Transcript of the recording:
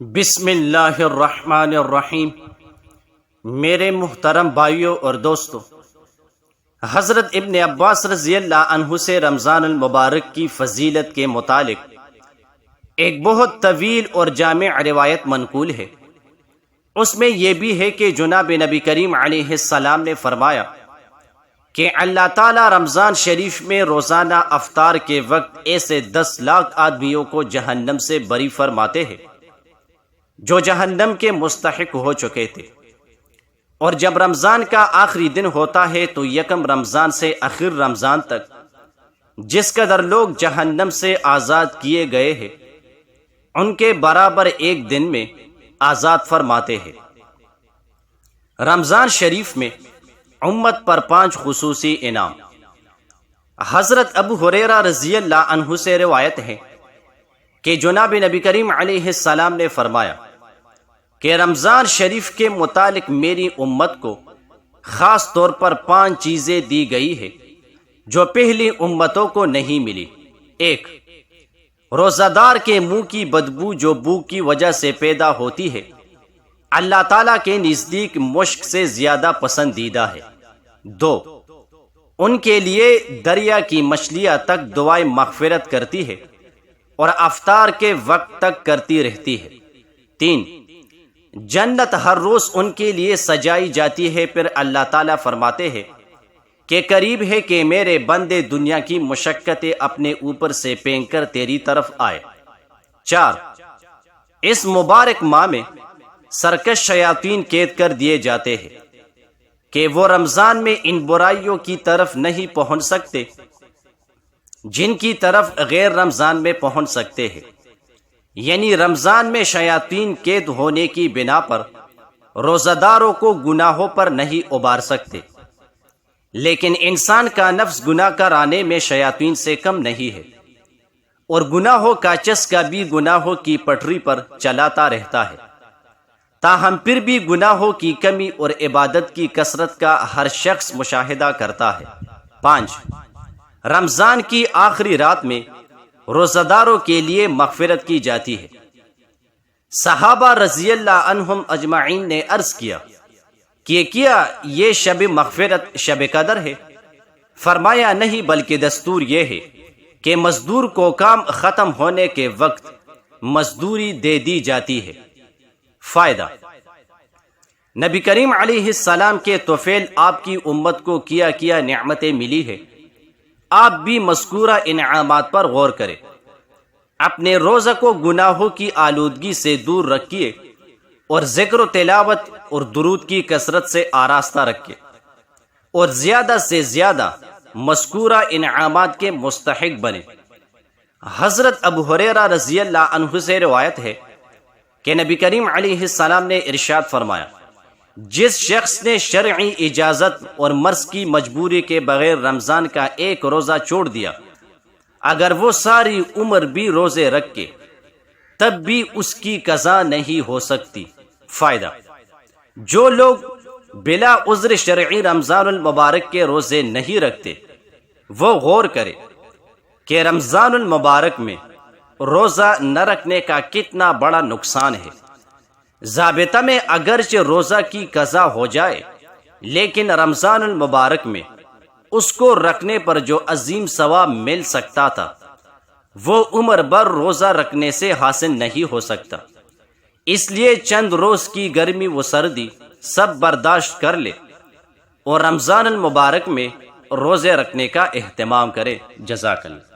بسم اللہ الرحمن الرحیم۔ میرے محترم بھائیوں اور دوستوں، حضرت ابن عباس رضی اللہ عنہ سے رمضان المبارک کی فضیلت کے متعلق ایک بہت طویل اور جامع روایت منقول ہے۔ اس میں یہ بھی ہے کہ جناب نبی کریم علیہ السلام نے فرمایا کہ اللہ تعالی رمضان شریف میں روزانہ افطار کے وقت ایسے 10 لاکھ آدمیوں کو جہنم سے بری فرماتے ہیں جو جہنم کے مستحق ہو چکے تھے، اور جب رمضان کا آخری دن ہوتا ہے تو یکم رمضان سے آخر رمضان تک جس قدر لوگ جہنم سے آزاد کیے گئے ہیں ان کے برابر ایک دن میں آزاد فرماتے ہیں۔ رمضان شریف میں امت پر 5 خصوصی انعام۔ حضرت ابو ہریرہ رضی اللہ عنہ سے روایت ہے کہ جناب نبی کریم علیہ السلام نے فرمایا کہ رمضان شریف کے متعلق میری امت کو خاص طور پر 5 چیزیں دی گئی ہے جو پہلی امتوں کو نہیں ملی۔ 1، روزہ دار کے منہ کی بدبو جو بھوک کی وجہ سے پیدا ہوتی ہے اللہ تعالیٰ کے نزدیک مشک سے زیادہ پسندیدہ ہے۔ 2، ان کے لیے دریا کی مچھلیاں تک دعائیں مغفرت کرتی ہے اور افطار کے وقت تک کرتی رہتی ہے۔ 3، جنت ہر روز ان کے لیے سجائی جاتی ہے، پھر اللہ تعالیٰ فرماتے ہیں کہ قریب ہے کہ میرے بندے دنیا کی مشقتیں اپنے اوپر سے پھینک کر تیری طرف آئے۔ 4، اس مبارک ماہ میں سرکش شیاطین قید کر دیے جاتے ہیں کہ وہ رمضان میں ان برائیوں کی طرف نہیں پہنچ سکتے جن کی طرف غیر رمضان میں پہنچ سکتے ہیں، یعنی رمضان میں شیاطین قید ہونے کی بنا پر روزہ داروں کو گناہوں پر نہیں ابار سکتے، لیکن انسان کا نفس گناہ کرانے میں شیاطین سے کم نہیں ہے، اور گناہوں کا چسکا بھی گناہوں کی پٹری پر چلاتا رہتا ہے، تاہم پھر بھی گناہوں کی کمی اور عبادت کی کثرت کا ہر شخص مشاہدہ کرتا ہے۔ 5، رمضان کی آخری رات میں روزہ داروں کے لیے مغفرت کی جاتی ہے۔ صحابہ رضی اللہ عنہم اجمعین نے عرض کیا کہ کیا یہ شب مغفرت شب قدر ہے؟ فرمایا نہیں، بلکہ دستور یہ ہے کہ مزدور کو کام ختم ہونے کے وقت مزدوری دے دی جاتی ہے۔ فائدہ: نبی کریم علیہ السلام کے طفیل آپ کی امت کو کیا نعمتیں ملی ہے، آپ بھی مذکورہ انعامات پر غور کریں، اپنے روزہ کو گناہوں کی آلودگی سے دور رکھیے اور ذکر و تلاوت اور درود کی کثرت سے آراستہ رکھیں، اور زیادہ سے زیادہ مذکورہ انعامات کے مستحق بنیں۔ حضرت ابو ہریرہ رضی اللہ عنہ سے روایت ہے کہ نبی کریم علیہ السلام نے ارشاد فرمایا، جس شخص نے شرعی اجازت اور مرض کی مجبوری کے بغیر رمضان کا ایک روزہ چھوڑ دیا، اگر وہ ساری عمر بھی روزے رکھے تب بھی اس کی قضا نہیں ہو سکتی۔ فائدہ: جو لوگ بلا عذر شرعی رمضان المبارک کے روزے نہیں رکھتے وہ غور کرے کہ رمضان المبارک میں روزہ نہ رکھنے کا کتنا بڑا نقصان ہے۔ ضابطہ میں اگرچہ روزہ کی قضا ہو جائے لیکن رمضان المبارک میں اس کو رکھنے پر جو عظیم ثواب مل سکتا تھا وہ عمر بھر روزہ رکھنے سے حاصل نہیں ہو سکتا، اس لیے چند روز کی گرمی و سردی سب برداشت کر لے اور رمضان المبارک میں روزے رکھنے کا اہتمام کرے۔ جزاک اللہ۔